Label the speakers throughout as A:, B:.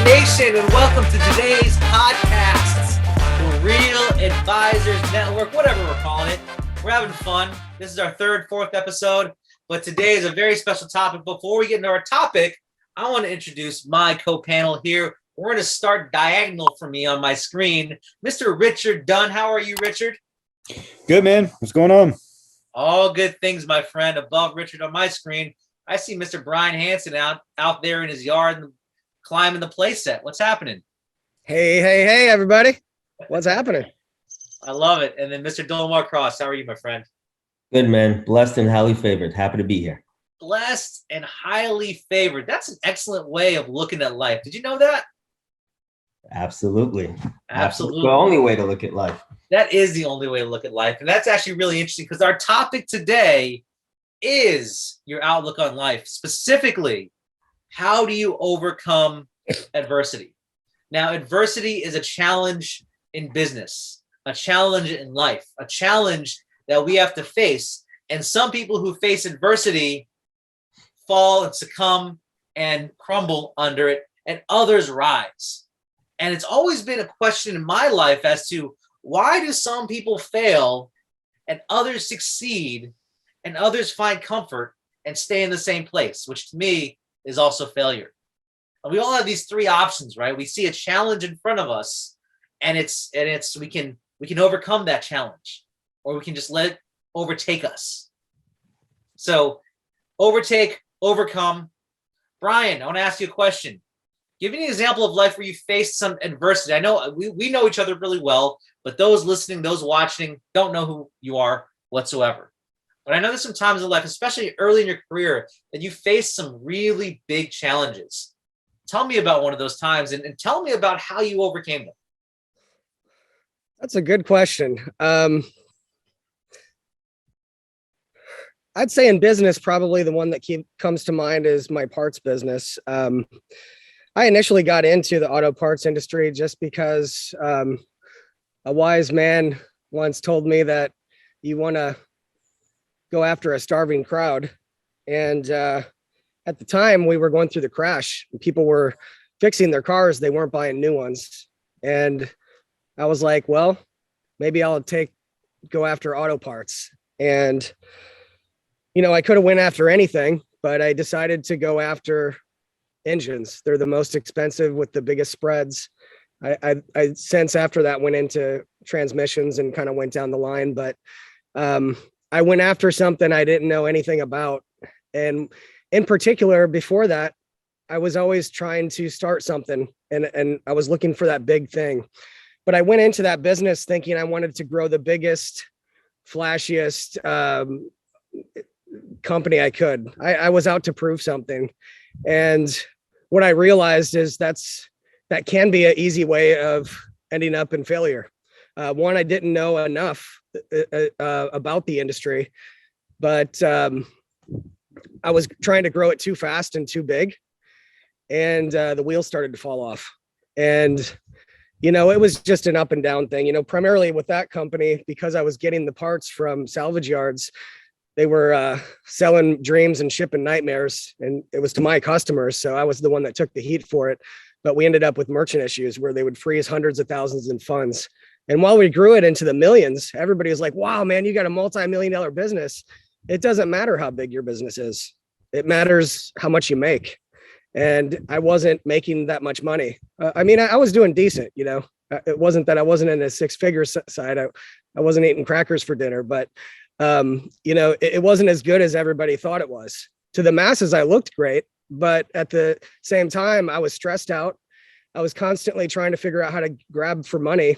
A: Nation, and welcome to today's podcast, the Real Advisors Network, whatever we're calling it. We're having fun. This is our third, fourth episode, but today is a very special topic. Before we get into our topic, I want to introduce my co-panel here. We're going to start diagonal for me on my screen. Mr. Richard Dunn. How are you, Richard?
B: Good, man. What's going on?
A: All good things, my friend. Above Richard on my screen, I see Mr. Brian Hanson out there in his yard climbing the play set. What's happening?
C: Hey, everybody. What's happening?
A: I love it. And then Mr. Dolmar Cross, how are you, my friend?
D: Good, man. Blessed and highly favored. Happy to be here.
A: Blessed and highly favored. That's an excellent way of looking at life. Did you know that?
D: Absolutely.
A: Absolutely.
D: The only way to look at life.
A: That is the only way to look at life. And that's actually really interesting because our topic today is your outlook on life. Specifically, how do you overcome adversity? Now, adversity is a challenge in business, a challenge in life, a challenge that we have to face. And some people who face adversity fall and succumb and crumble under it, and others rise. And it's always been a question in my life as to why do some people fail and others succeed and others find comfort and stay in the same place, which to me is also failure. And we all have these three options, right? We see a challenge in front of us, and we can overcome that challenge, or we can just let it overtake us. So overtake, overcome. Brian, I want to ask you a question. Give me an example of life where you faced some adversity. I know we know each other really well, but those listening, those watching don't know who you are whatsoever. But I know there's some times in life, especially early in your career, that you faced some really big challenges. Tell me about one of those times and tell me about how you overcame them.
C: That's a good question. I'd say in business, probably the one that comes to mind is my parts business. I initially got into the auto parts industry just because a wise man once told me that you want to go after a starving crowd. And at the time we were going through the crash, people were fixing their cars. They weren't buying new ones. And I was like, well, maybe I'll go after auto parts. And, I could have went after anything, but I decided to go after engines. They're the most expensive with the biggest spreads. I since after that went into transmissions and kind of went down the line, but I went after something I didn't know anything about. And in particular, before that, I was always trying to start something and I was looking for that big thing. But I went into that business thinking I wanted to grow the biggest, flashiest company I could. I was out to prove something. And what I realized is that can be an easy way of ending up in failure. One, I didn't know enough about the industry, but I was trying to grow it too fast and too big, and the wheels started to fall off. And it was just an up and down thing. Primarily with that company, because I was getting the parts from salvage yards, they were selling dreams and shipping nightmares, and it was to my customers. So I was the one that took the heat for it. But we ended up with merchant issues where they would freeze hundreds of thousands in funds. And while we grew it into the millions, everybody was like, wow, man, you got a multi-million-dollar business. It doesn't matter how big your business is. It matters how much you make. And I wasn't making that much money. I was doing decent, It wasn't that I wasn't in a six-figure side. I wasn't eating crackers for dinner, but, it wasn't as good as everybody thought it was. To the masses, I looked great, but at the same time, I was stressed out. I was constantly trying to figure out how to grab for money.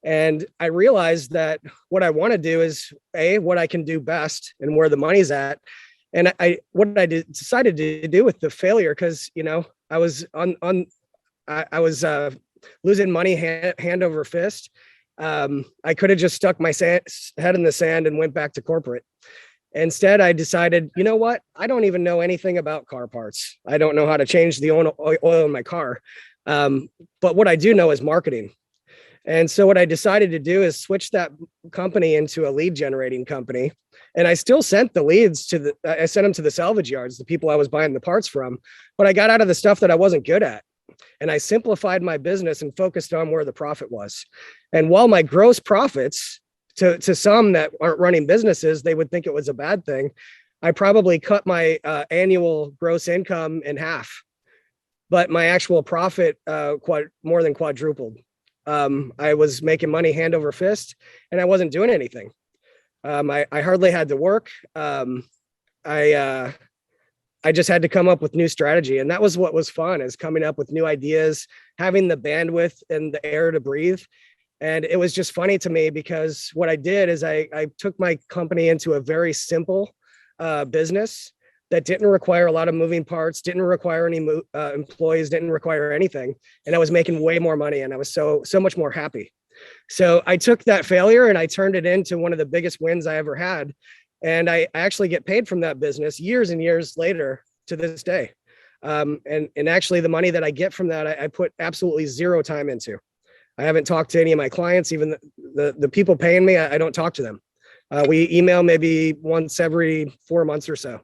C: And I realized that what I want to do is what I can do best and where the money's at. And decided to do with the failure, because, I was I was losing money hand over fist. I could have just stuck my head in the sand and went back to corporate. Instead, I decided, you know what? I don't even know anything about car parts. I don't know how to change the oil in my car. But what I do know is marketing. And so what I decided to do is switch that company into a lead generating company. And I still sent the leads I sent them to the salvage yards, the people I was buying the parts from, but I got out of the stuff that I wasn't good at. and I simplified my business and focused on where the profit was. And while my gross profits to some that aren't running businesses, they would think it was a bad thing. I probably cut my annual gross income in half, but my actual profit more than quadrupled. I was making money hand over fist, and I wasn't doing anything. I hardly had to work. I just had to come up with new strategy, and that was what was fun, is coming up with new ideas, having the bandwidth and the air to breathe. And it was just funny to me because what I did is I took my company into a very simple business that didn't require a lot of moving parts, didn't require any employees, didn't require anything. And I was making way more money, and I was so much more happy. So I took that failure and I turned it into one of the biggest wins I ever had. And I actually get paid from that business years and years later to this day. And actually the money that I get from that, I put absolutely zero time into. I haven't talked to any of my clients, even the people paying me, I don't talk to them. We email maybe once every 4 months or so.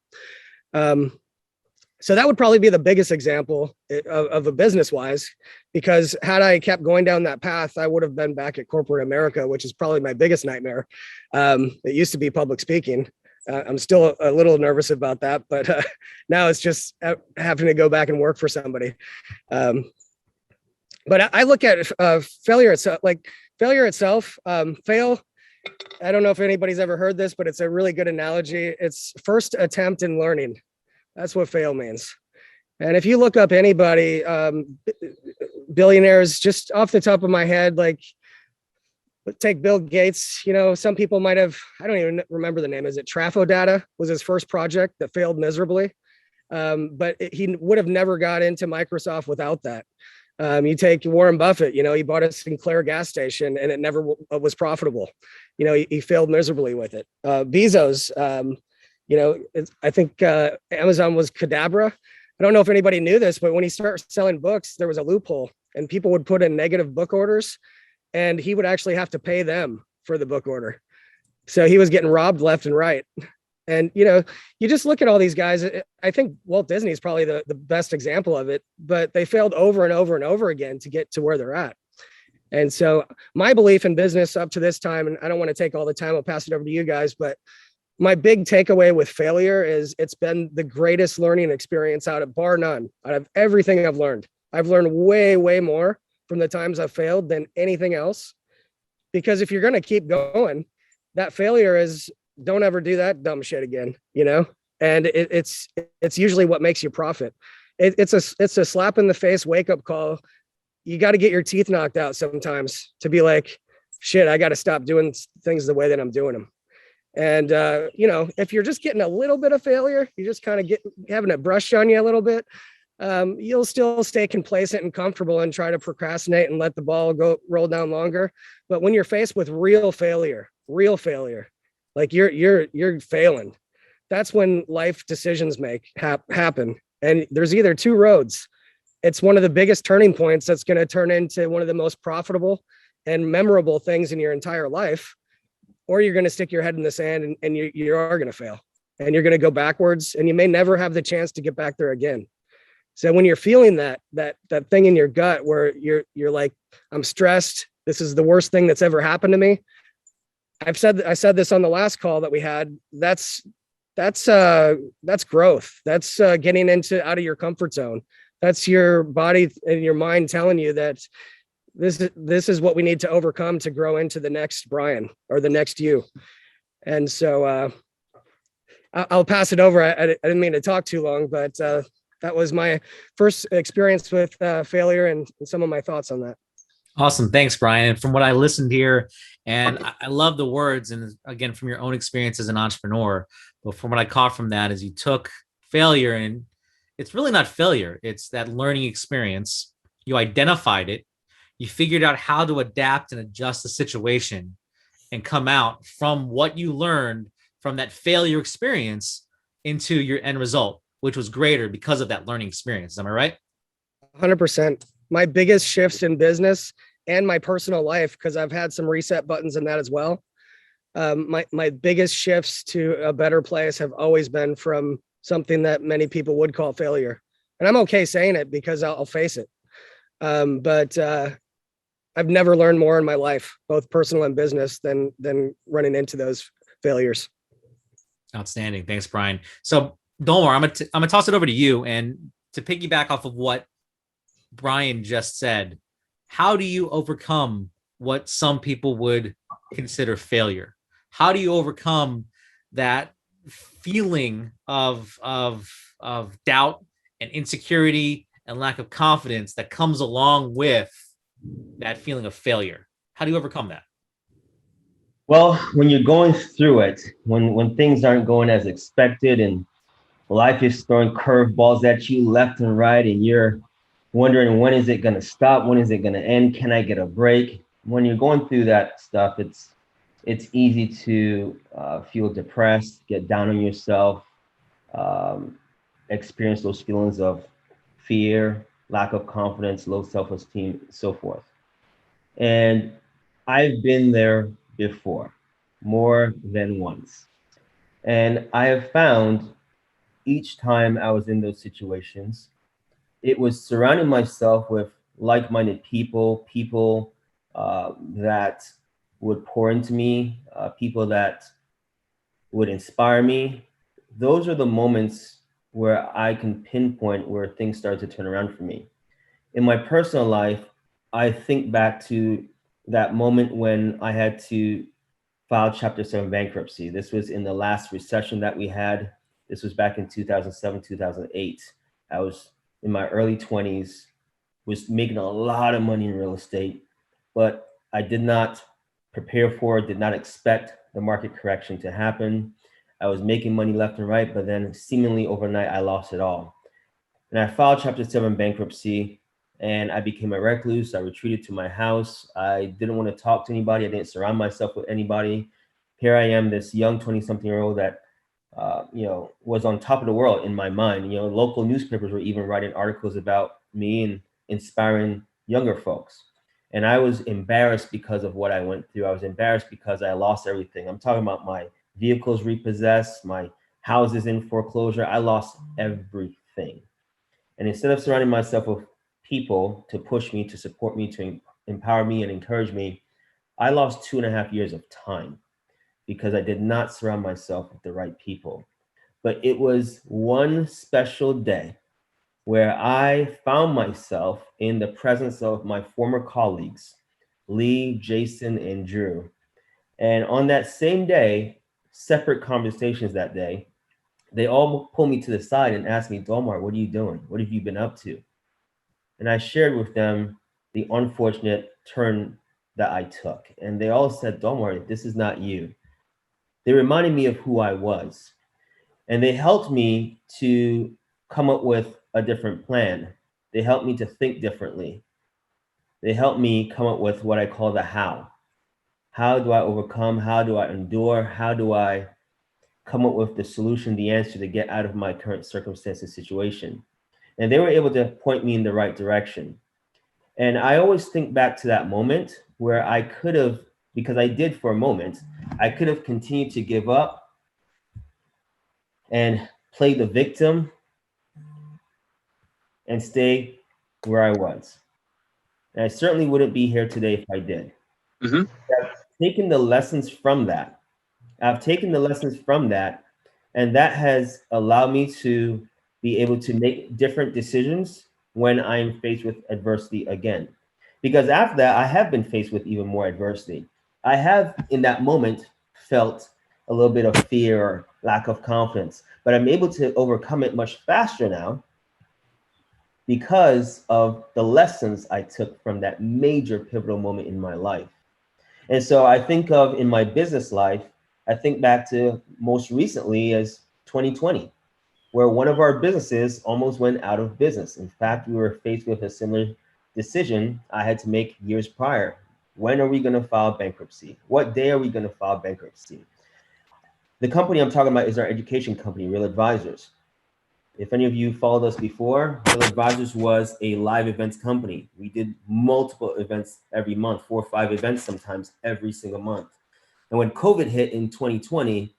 C: So that would probably be the biggest example of a business wise, because had I kept going down that path, I would have been back at corporate America, which is probably my biggest nightmare. It used to be public speaking. I'm still a little nervous about that, but now it's just having to go back and work for somebody. But I look at failure itself, like failure itself, fail. I don't know if anybody's ever heard this, but it's a really good analogy. It's first attempt in learning. That's what fail means. And if you look up anybody, billionaires, just off the top of my head, like take Bill Gates, you know, some people might have, I don't even remember the name. Is it Trafo Data was his first project that failed miserably. But he would have never got into Microsoft without that. You take Warren Buffett, you know, he bought a Sinclair gas station and it never was profitable. You know, he failed miserably with it. Bezos, you know, I think Amazon was Cadabra. I don't know if anybody knew this, but when he started selling books, there was a loophole and people would put in negative book orders and he would actually have to pay them for the book order. So he was getting robbed left and right. And, you know, you just look at all these guys. I think Walt Disney is probably the best example of it, but they failed over and over and over again to get to where they're at. And so my belief in business up to this time, and I don't want to take all the time, I'll pass it over to you guys, but my big takeaway with failure is it's been the greatest learning experience out of bar none, out of everything I've learned. I've learned way, way more from the times I've failed than anything else. Because if you're going to keep going, that failure is, don't ever do that dumb shit again, you know? And it's usually what makes you profit. It's a slap in the face, wake up call. You got to get your teeth knocked out sometimes to be like, shit, I got to stop doing things the way that I'm doing them. And, you know, if you're just getting a little bit of failure, you just kind of having it brushed on you a little bit, you'll still stay complacent and comfortable and try to procrastinate and let the ball roll down longer. But when you're faced with real failure, like you're failing, that's when life decisions happen. And there's either two roads. It's one of the biggest turning points that's going to turn into one of the most profitable and memorable things in your entire life, or you're going to stick your head in the sand and you are going to fail and you're going to go backwards and you may never have the chance to get back there again. So when you're feeling that thing in your gut where you're like, I'm stressed, this is the worst thing that's ever happened to me. I said this on the last call that we had. That's growth. That's getting out of your comfort zone. That's your body and your mind telling you that this is what we need to overcome to grow into the next Brian or the next you. And so I'll pass it over. I didn't mean to talk too long, but that was my first experience with failure and some of my thoughts on that.
A: Awesome. Thanks, Brian. From what I listened here, and I love the words, and again, from your own experience as an entrepreneur, but from what I caught from that is you took failure, and it's really not failure. It's that learning experience. You identified it. You figured out how to adapt and adjust the situation and come out from what you learned from that failure experience into your end result, which was greater because of that learning experience. Am I right?
C: 100%. My biggest shifts in business and my personal life, because I've had some reset buttons in that as well. My biggest shifts to a better place have always been from something that many people would call failure. And I'm okay saying it because I'll face it. But I've never learned more in my life, both personal and business, than running into those failures.
A: Outstanding. Thanks, Brian. So Dolmar, I'm gonna toss it over to you, and to piggyback off of what Brian just said, how do you overcome what some people would consider failure? How do you overcome that feeling of doubt and insecurity and lack of confidence that comes along with that feeling of failure? How do you overcome that?
D: Well, when you're going through it, when things aren't going as expected and life is throwing curveballs at you left and right, and you're wondering, when is it going to stop? When is it going to end? Can I get a break? When you're going through that stuff, it's easy to feel depressed, get down on yourself, experience those feelings of fear, lack of confidence, low self-esteem, so forth. And I've been there before, more than once. And I have found each time I was in those situations, it was surrounding myself with like-minded people, that would pour into me, people that would inspire me. Those are the moments where I can pinpoint where things start to turn around for me. In my personal life, I think back to that moment when I had to file Chapter 7 bankruptcy. This was in the last recession that we had. This was back in 2007, 2008. I was in my early 20s, was making a lot of money in real estate, but I did not prepare for it, did not expect the market correction to happen. I was making money left and right, but then seemingly overnight, I lost it all. And I filed Chapter 7 bankruptcy, and I became a recluse. I retreated to my house. I didn't want to talk to anybody. I didn't surround myself with anybody. Here I am, this young 20-something-year-old that was on top of the world in my mind. Local newspapers were even writing articles about me and inspiring younger folks. And I was embarrassed because of what I went through. I was embarrassed because I lost everything. I'm talking about my vehicles repossessed, my houses in foreclosure. I lost everything. And instead of surrounding myself with people to push me, to support me, to empower me and encourage me, I lost 2.5 years of time because I did not surround myself with the right people. But it was one special day where I found myself in the presence of my former colleagues, Lee, Jason, and Drew. And on that same day, separate conversations that day, they all pulled me to the side and asked me, Dolmar, what are you doing? What have you been up to? And I shared with them the unfortunate turn that I took. And they all said, Dolmar, this is not you. They reminded me of who I was. And they helped me to come up with a different plan. They helped me to think differently. They helped me come up with what I call the how. How do I overcome? How do I endure? How do I come up with the solution, the answer to get out of my current circumstance and situation? And they were able to point me in the right direction. And I always think back to that moment where I could have, because I did for a moment, I could have continued to give up and play the victim and stay where I was. And I certainly wouldn't be here today if I did.
E: Mm-hmm.
D: I've taken the lessons from that. And that has allowed me to be able to make different decisions when I'm faced with adversity again. Because after that, I have been faced with even more adversity. I have, in that moment, felt a little bit of fear or lack of confidence, but I'm able to overcome it much faster now because of the lessons I took from that major pivotal moment in my life. And so I think of, in my business life, I think back to most recently as 2020, where one of our businesses almost went out of business. In fact, we were faced with a similar decision I had to make years prior. When are we going to file bankruptcy? What day are we going to file bankruptcy? The company I'm talking about is our education company, Real Advisors. If any of you followed us before, Real Advisors was a live events company. We did multiple events every month, 4 or 5 events sometimes every single month. And when COVID hit in 2020,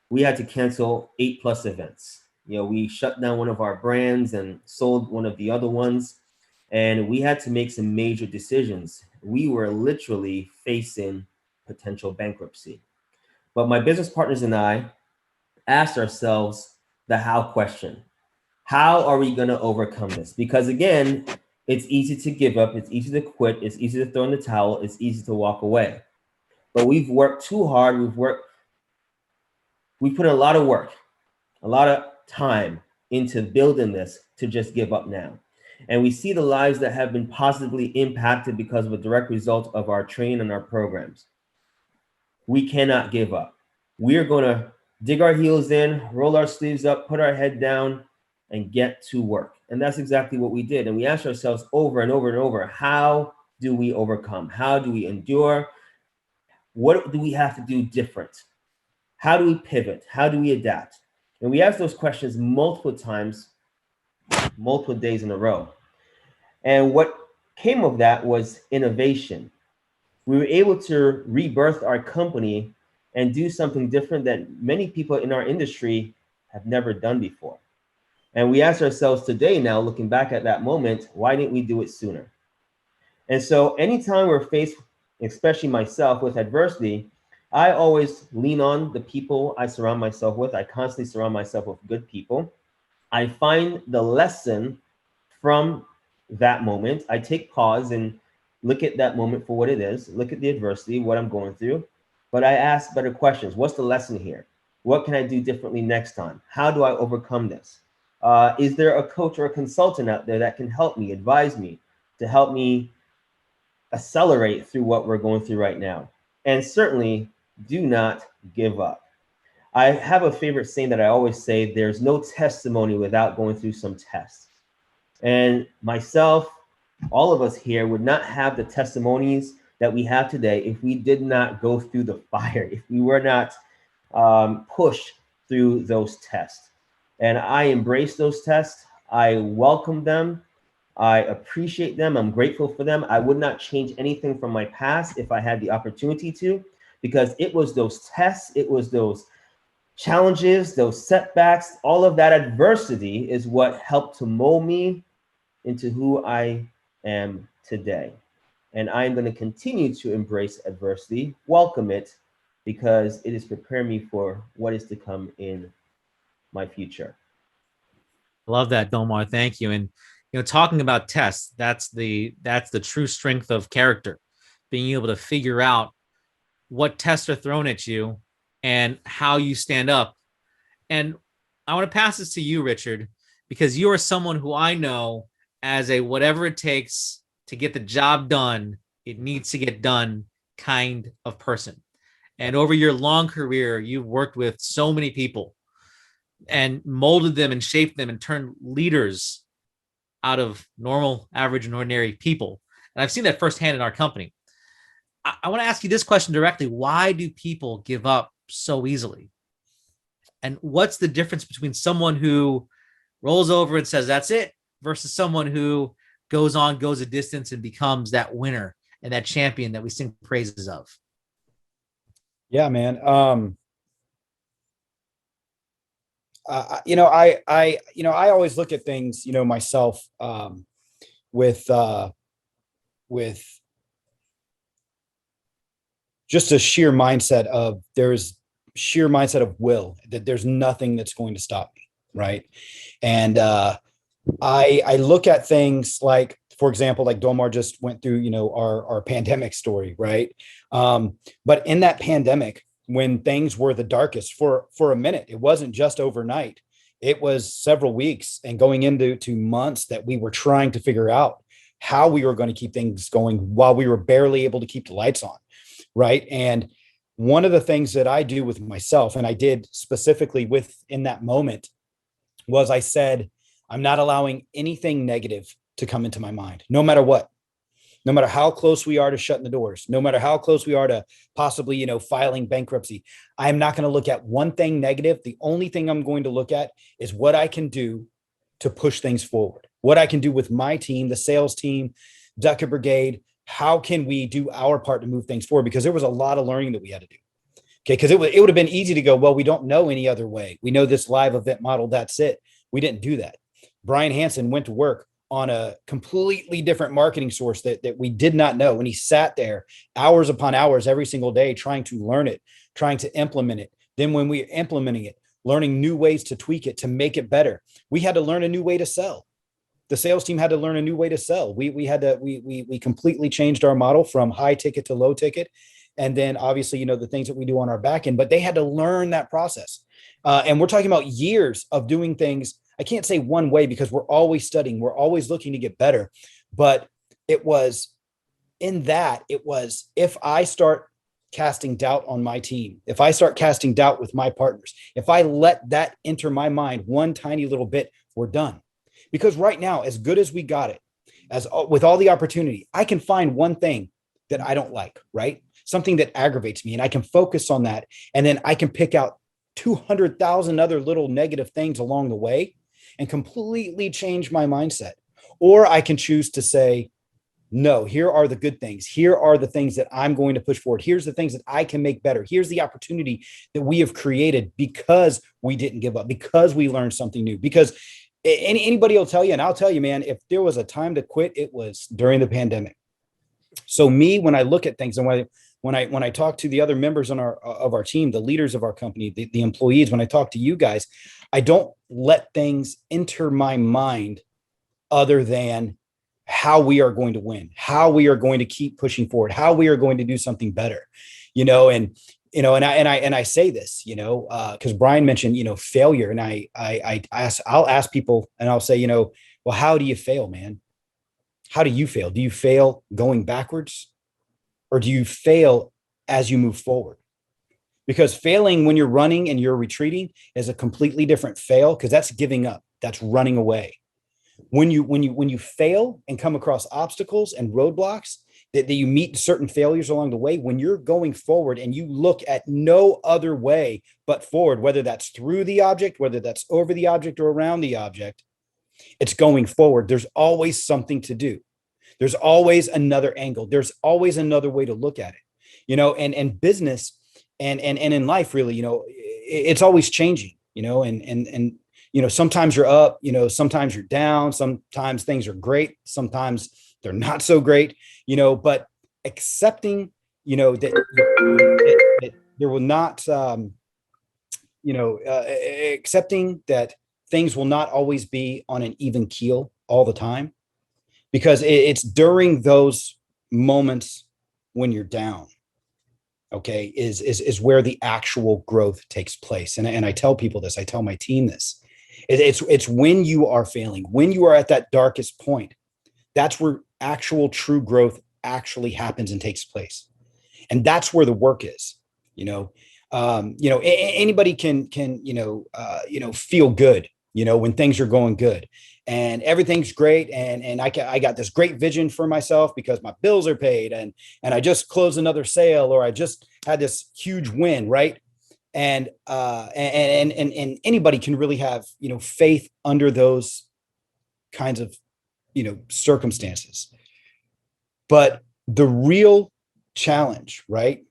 D: we had to cancel 8+ events. We shut down one of our brands and sold one of the other ones. and we had to make some major decisions. We were literally facing potential bankruptcy. But my business partners and I asked ourselves the how question. How are we going to overcome this? Because again, it's easy to give up. It's easy to quit. It's easy to throw in the towel. It's easy to walk away. But we've worked too hard. We put in a lot of work, a lot of time into building this to just give up now. And we see the lives that have been positively impacted because of a direct result of our training and our programs. We cannot give up. We are going to dig our heels in, roll our sleeves up, put our head down, and get to work. And that's exactly what we did. And we asked ourselves over and over and over, how do we overcome? How do we endure? What do we have to do different? How do we pivot? How do we adapt? And we asked those questions multiple times, multiple days in a row. And what came of that was innovation. We were able to rebirth our company and do something different that many people in our industry have never done before. And we ask ourselves today now, looking back at that moment, why didn't we do it sooner? And so anytime we're faced, especially myself, with adversity, I always lean on the people I surround myself with. I constantly surround myself with good people. I find the lesson from that moment. I take pause and look at that moment for what it is, look at the adversity, what I'm going through, but I ask better questions. What's the lesson here? What can I do differently next time? How do I overcome this? Is there a coach or a consultant out there that can help me, advise me, to help me accelerate through what we're going through right now? And certainly do not give up. I have a favorite saying that I always say, there's no testimony without going through some tests. And myself, all of us here would not have the testimonies that we have today if we did not go through the fire, if we were not pushed through those tests. And I embrace those tests. I welcome them. I appreciate them. I'm grateful for them. I would not change anything from my past if I had the opportunity to, because it was those tests, it was those challenges, those setbacks, all of that adversity is what helped to mold me into who I am today. And I'm going to continue to embrace adversity, welcome it, because it is preparing me for what is to come in my future.
A: Love that, Domar. Thank you. And talking about tests, that's the true strength of character, being able to figure out what tests are thrown at you and how you stand up. And I want to pass this to you, Richard, because you are someone who I know as a whatever it takes to get the job done, it needs to get done kind of person. And over your long career, you've worked with so many people and molded them and shaped them and turned leaders out of normal, average, and ordinary people. And I've seen that firsthand in our company. I want to ask you this question directly. Why do people give up so easily? And what's the difference between someone who rolls over and says, that's it, versus someone who goes on, goes a distance, and becomes that winner and that champion that we sing praises of?
B: Yeah, man. I always look at things, myself, with just a sheer mindset of will, that there's nothing that's going to stop me. Right. And, I look at things like, for example, like Domar just went through, our pandemic story. Right. But in that pandemic, when things were the darkest for a minute, it wasn't just overnight. It was several weeks and going into months that we were trying to figure out how we were going to keep things going while we were barely able to keep the lights on. Right. And one of the things that I do with myself, and I did specifically in that moment, was I said, I'm not allowing anything negative to come into my mind, no matter what. No matter how close we are to shutting the doors, no matter how close we are to possibly, filing bankruptcy, I'm not going to look at one thing negative. The only thing I'm going to look at is what I can do to push things forward, what I can do with my team, the sales team, Ducker Brigade. How can we do our part to move things forward? Because there was a lot of learning that we had to do. Okay. Because it would have been easy to go, well, we don't know any other way. We know this live event model. That's it. We didn't do that. Brian Hansen went to work on a completely different marketing source that we did not know. And he sat there hours upon hours every single day trying to learn it, trying to implement it. Then when we were implementing it, learning new ways to tweak it, to make it better. We had to learn a new way to sell. The sales team had to learn a new way to sell. We completely changed our model from high ticket to low ticket. And then obviously, you know, the things that we do on our back end, but they had to learn that process. And we're talking about years of doing things. I can't say one way because we're always studying. We're always looking to get better. But it was if I start casting doubt on my team, if I start casting doubt with my partners, if I let that enter my mind one tiny little bit, we're done. Because right now, as good as we got it, as with all the opportunity, I can find one thing that I don't like, right? Something that aggravates me, and I can focus on that. And then I can pick out 200,000 other little negative things along the way and completely change my mindset. Or I can choose to say, no, here are the good things. Here are the things that I'm going to push forward. Here's the things that I can make better. Here's the opportunity that we have created because we didn't give up, because we learned something new. Because anybody will tell you, and I'll tell you, man, if there was a time to quit, it was during the pandemic. So me, when I look at things and when I talk to the other members of our team, the leaders of our company, the employees, when I talk to you guys, I don't let things enter my mind other than how we are going to win, how we are going to keep pushing forward, how we are going to do something better, you know, and I say this, you know, because Brian mentioned, you know, failure, and I'll ask people, and I'll say, you know, well, how do you fail, man? How do you fail? Do you fail going backwards, or do you fail as you move forward? Because failing when you're running and you're retreating is a completely different fail, because that's giving up, that's running away. When you fail and come across obstacles and roadblocks, that you meet certain failures along the way, when you're going forward and you look at no other way but forward, whether that's through the object, whether that's over the object or around the object, it's going forward. There's always something to do. There's always another angle. There's always another way to look at it, you know, and business and in life, really, you know, it's always changing, you know, and, you know, sometimes you're up, you know, sometimes you're down, sometimes things are great, sometimes they're not so great, you know, but accepting, you know, that there will not, you know, accepting that things will not always be on an even keel all the time, because it's during those moments when you're down, okay, is where the actual growth takes place. And I tell people this, I tell my team this, it's when you are failing, when you are at that darkest point, that's where actual true growth actually happens and takes place. And that's where the work is, you know. Anybody can feel good, you know, when things are going good and everything's great. And I got this great vision for myself because my bills are paid and I just closed another sale, or I just had this huge win. Right. And anybody can really have, you know, faith under those kinds of, you know, circumstances. But the real challenge, right,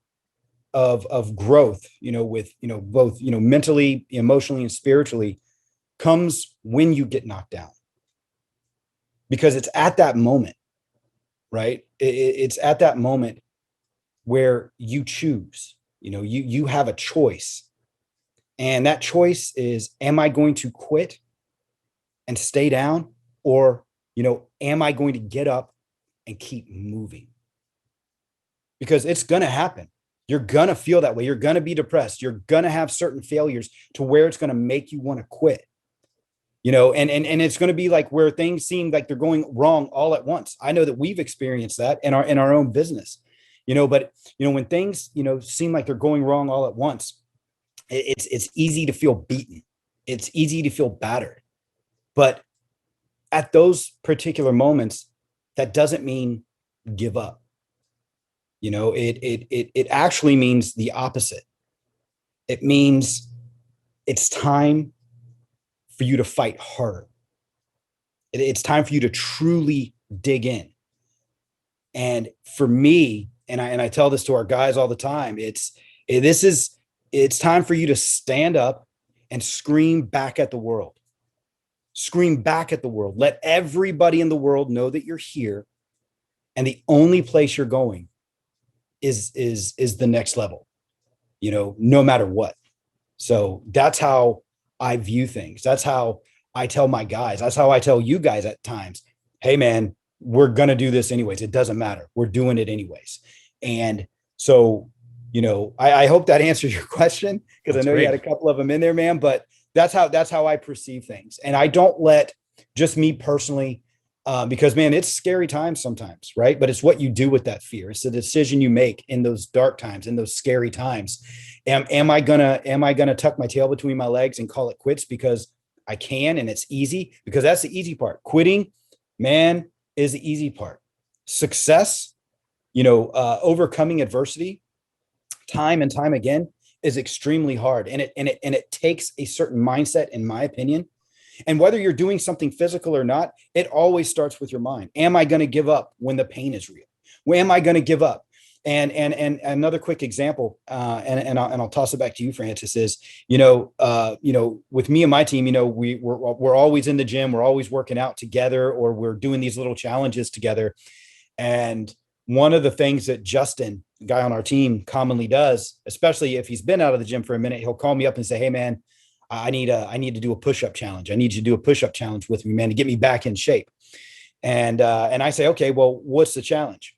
B: of growth, you know, with, you know, both, you know, mentally, emotionally, and spiritually, comes when you get knocked down. Because it's at that moment, right? It's at that moment where you choose, you know, you have a choice. And that choice is, am I going to quit and stay down? Or, you know, am I going to get up and keep moving? Because it's going to happen. You're going to feel that way. You're going to be depressed. You're going to have certain failures to where it's going to make you want to quit, you know, and it's going to be like where things seem like they're going wrong all at once. I know that we've experienced that in our own business, you know, but, you know, when things, you know, seem like they're going wrong all at once, it's easy to feel beaten. It's easy to feel battered. But at those particular moments, that doesn't mean give up. You know, it actually means the opposite. It means it's time for you to fight harder. It's time for you to truly dig in. And for me, and I tell this to our guys all the time, it's time for you to stand up and scream back at the world. scream back at the world. Let everybody in the world know that you're here. And the only place you're going is the next level, no matter what. So that's how I view things. That's how I tell my guys. That's how I tell you guys at times, hey man, we're going to do this anyways. It doesn't matter. We're doing it anyways. And so, I hope that answers your question, because I know you had a couple of them in there, man, but that's how I perceive things. And I don't let just me personally, because man, it's scary times sometimes, right? But it's what you do with that fear. It's the decision you make in those dark times, in those scary times. Am I gonna tuck my tail between my legs and call it quits because I can and it's easy? Because that's the easy part. Quitting, man, is the easy part. Success, overcoming adversity, time and time again, is extremely hard, and it takes a certain mindset, in my opinion. And whether you're doing something physical or not, it always starts with your mind. Am I going to give up when the pain is real? When am I going to give up? And another quick example, and I'll toss it back to you, Francis, is with me and my team, we're always in the gym, we're always working out together, or we're doing these little challenges together. And one of the things that Justin, the guy on our team, commonly does, especially if he's been out of the gym for a minute, he'll call me up and say, hey man, I need to do a push-up challenge. I need you to do a push-up challenge with me, man, to get me back in shape. And I say, okay, well, what's the challenge?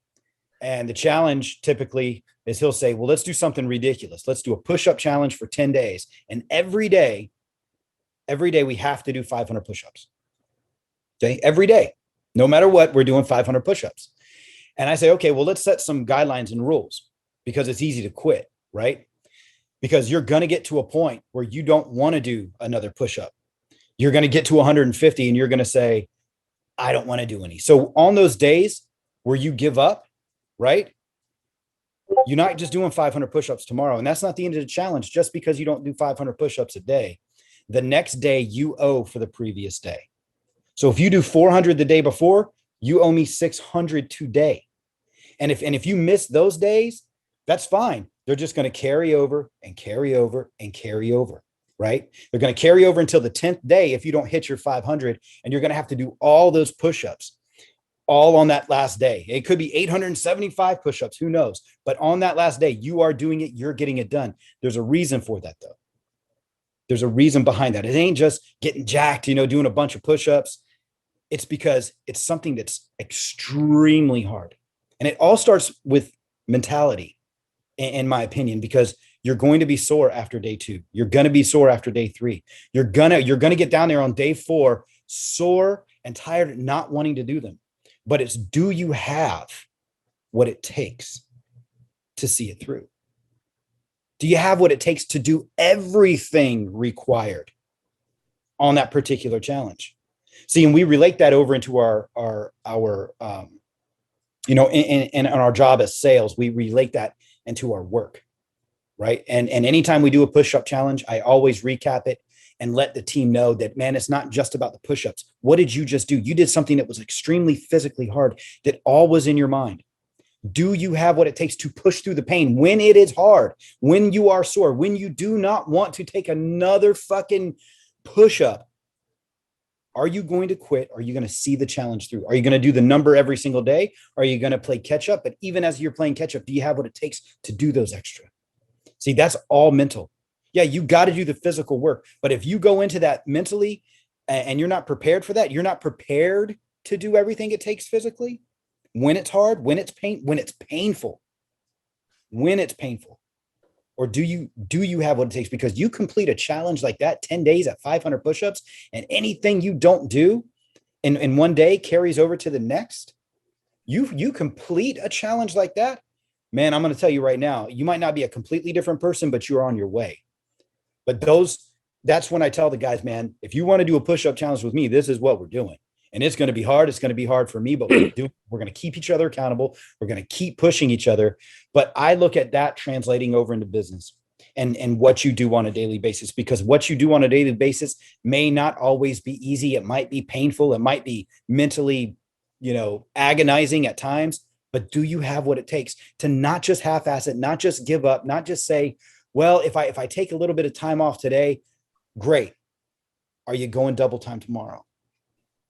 B: And the challenge typically is he'll say, well, let's do something ridiculous. Let's do a push-up challenge for 10 days. And every day we have to do 500 push-ups. Okay. Every day, no matter what, we're doing 500 push-ups. And I say, okay, well, let's set some guidelines and rules, because it's easy to quit, right? Because you're going to get to a point where you don't want to do another push-up. You're going to get to 150 and you're going to say, I don't want to do any. So on those days where you give up, right? You're not just doing 500 push-ups tomorrow. And that's not the end of the challenge. Just because you don't do 500 push-ups a day, the next day you owe for the previous day. So if you do 400 the day before, you owe me 600 today. And if you miss those days, that's fine. They're just going to carry over and carry over and carry over, right? They're going to carry over until the 10th day if you don't hit your 500, and you're going to have to do all those push-ups all on that last day. It could be 875 push-ups, who knows? But on that last day, you are doing it, you're getting it done. There's a reason for that, though. There's a reason behind that. It ain't just getting jacked, doing a bunch of push-ups. It's because it's something that's extremely hard. And it all starts with mentality, in my opinion, because you're going to be sore after day 2. You're going to be sore after day 3. You're going to get down there on day 4, sore and tired, not wanting to do them. But it's, do you have what it takes to see it through? Do you have what it takes to do everything required on that particular challenge? See, and we relate that over into our in our job as sales, we relate that into our work, right? And anytime we do a push-up challenge, I always recap it and let the team know that, man, it's not just about the push-ups. What did you just do? You did something that was extremely physically hard, that all was in your mind. Do you have what it takes to push through the pain when it is hard, when you are sore, when you do not want to take another fucking push-up? Are you going to quit? Are you going to see the challenge through? Are you going to do the number every single day? Are you going to play catch up? But even as you're playing catch up, do you have what it takes to do those extra? See, that's all mental. Yeah, you got to do the physical work. But if you go into that mentally and you're not prepared for that, you're not prepared to do everything it takes physically, when it's hard, when it's painful, or do you have what it takes? Because you complete a challenge like that, 10 days at 500 push-ups, and anything you don't do in one day carries over to the next. You complete a challenge like that, man, I'm going to tell you right now, you might not be a completely different person, but you're on your way. But that's when I tell the guys, man, if you want to do a push-up challenge with me, this is what we're doing. And it's going to be hard. It's going to be hard for me, but we're going to keep each other accountable. We're going to keep pushing each other. But I look at that translating over into business and what you do on a daily basis, because what you do on a daily basis may not always be easy. It might be painful. It might be mentally, agonizing at times, but do you have what it takes to not just half-ass it, not just give up, not just say, well, if I take a little bit of time off today, great. Are you going double time tomorrow?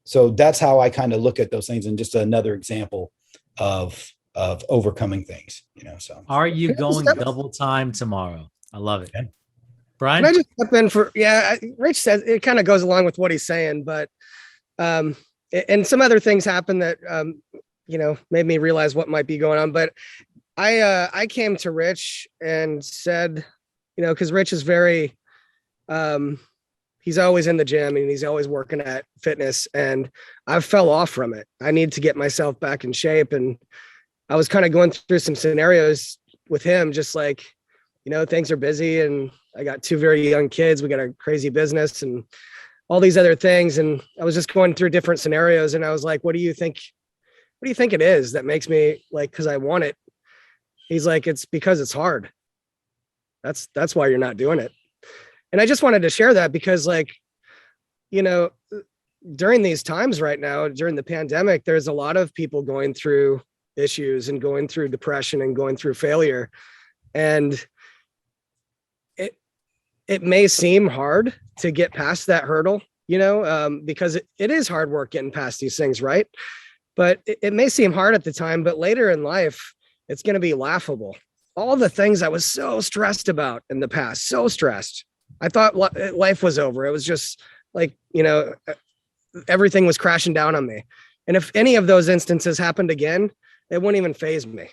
B: So that's how I kind of look at those things, and just another example of overcoming things, so.
E: Are you
C: Can I just
E: going
C: step-
E: double time tomorrow? I love it.
B: Okay.
E: Brian?
C: Can I just step in for, Rich says it kind of goes along with what he's saying, but, and some other things happened that, made me realize what might be going on. But I came to Rich and said, cause Rich is very, he's always in the gym and he's always working at fitness, and I fell off from it. I need to get myself back in shape. And I was kind of going through some scenarios with him, just like, things are busy and I got 2 very young kids. We got a crazy business and all these other things. And I was just going through different scenarios, and I was like, what do you think it is that makes me like, cause I want it? He's like, it's because it's hard. That's why you're not doing it. And I just wanted to share that because, like, during these times right now, during the pandemic, there's a lot of people going through issues and going through depression and going through failure. And it may seem hard to get past that hurdle, because it is hard work getting past these things, right? But it may seem hard at the time, but later in life, it's going to be laughable. All the things I was so stressed about in the past, so stressed. I thought life was over. It was just like, everything was crashing down on me. And if any of those instances happened again, it wouldn't even faze me.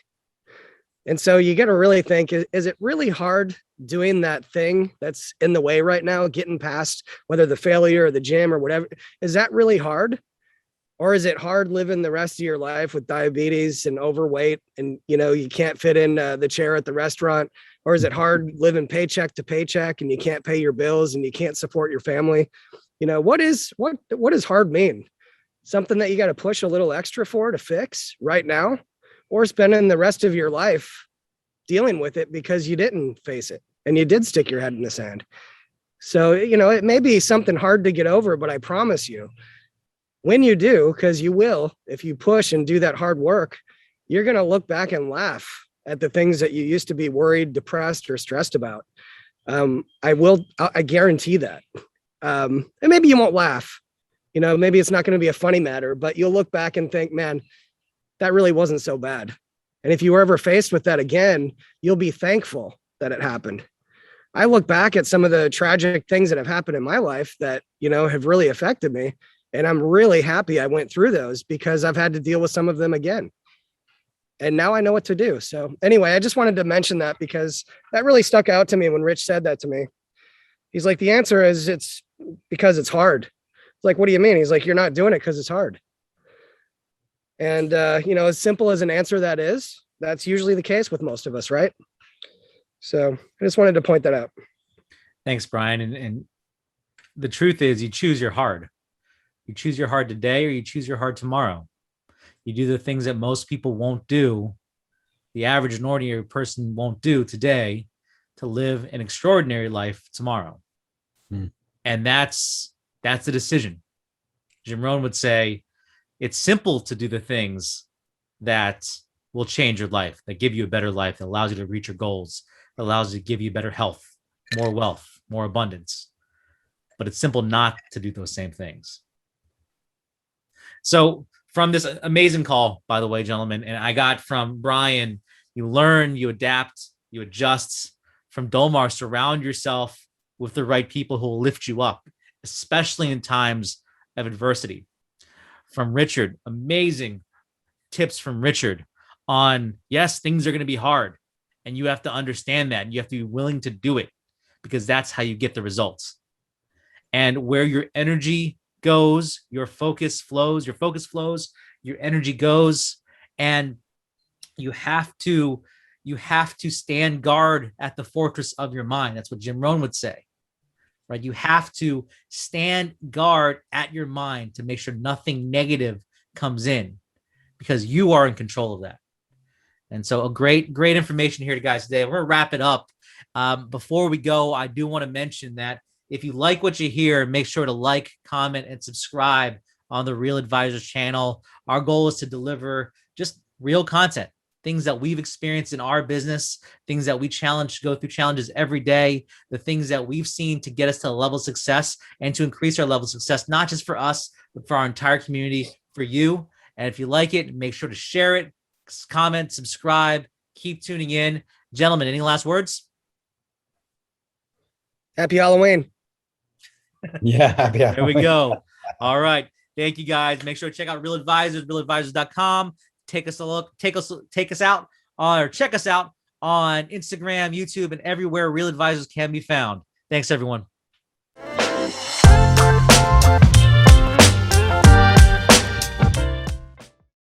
C: And so you got to really think, is it really hard doing that thing that's in the way right now, getting past whether the failure or the gym or whatever? Is that really hard? Or is it hard living the rest of your life with diabetes and overweight and, you can't fit in the chair at the restaurant? Or is it hard living paycheck to paycheck and you can't pay your bills and you can't support your family? What does hard mean? Something that you got to push a little extra for to fix right now, or spending the rest of your life dealing with it because you didn't face it and you did stick your head in the sand. So, it may be something hard to get over, but I promise you, when you do, because you will, if you push and do that hard work, you're going to look back and laugh at the things that you used to be worried, depressed, or stressed about. I guarantee that. And maybe you won't laugh, maybe it's not going to be a funny matter, but you'll look back and think, man, that really wasn't so bad. And if you were ever faced with that again, you'll be thankful that it happened. I look back at some of the tragic things that have happened in my life that, have really affected me. And I'm really happy I went through those because I've had to deal with some of them again. And now I know what to do. So anyway, I just wanted to mention that because that really stuck out to me when Rich said that to me. He's like, the answer is it's because it's hard. It's like, what do you mean? He's like, you're not doing it because it's hard. And, as simple as an answer that is, that's usually the case with most of us, right? So I just wanted to point that out.
E: Thanks, Brian. And the truth is, you choose your hard. You choose your hard today, or you choose your hard tomorrow. You do the things that most people won't do, the average and ordinary person won't do today, to live an extraordinary life tomorrow. And that's the decision. Jim Rohn would say, it's simple to do the things that will change your life, that give you a better life, that allows you to reach your goals, that allows you to give you better health, more wealth, more abundance. But it's simple not to do those same things. So from this amazing call, by the way, gentlemen, and I got from Brian, you learn, you adapt, you adjust. From Dolmar, surround yourself with the right people who will lift you up, especially in times of adversity. From Richard, amazing tips from Richard on, yes, things are going to be hard, and you have to understand that, and you have to be willing to do it, because that's how you get the results. And where your energy goes, your focus flows, your energy goes, and you have to stand guard at the fortress of your mind. That's what Jim Rohn would say, right? You have to stand guard at your mind to make sure nothing negative comes in, because you are in control of that. And so a great information here, guys, today. We're going to wrap it up. Before we go, I do want to mention that if you like what you hear, make sure to like, comment, and subscribe on the Real Advisors channel. Our goal is to deliver just real content, things that we've experienced in our business, things that we go through challenges every day, the things that we've seen to get us to a level of success and to increase our level of success, not just for us, but for our entire community, for you. And if you like it, make sure to share it, comment, subscribe, keep tuning in. Gentlemen, any last words?
C: Happy Halloween.
B: Yeah.
E: There we go. All right. Thank you guys. Make sure to check out Real Advisors, realadvisors.com. Take us a look, take us out or check us out on Instagram, YouTube, and everywhere Real Advisors can be found. Thanks, everyone.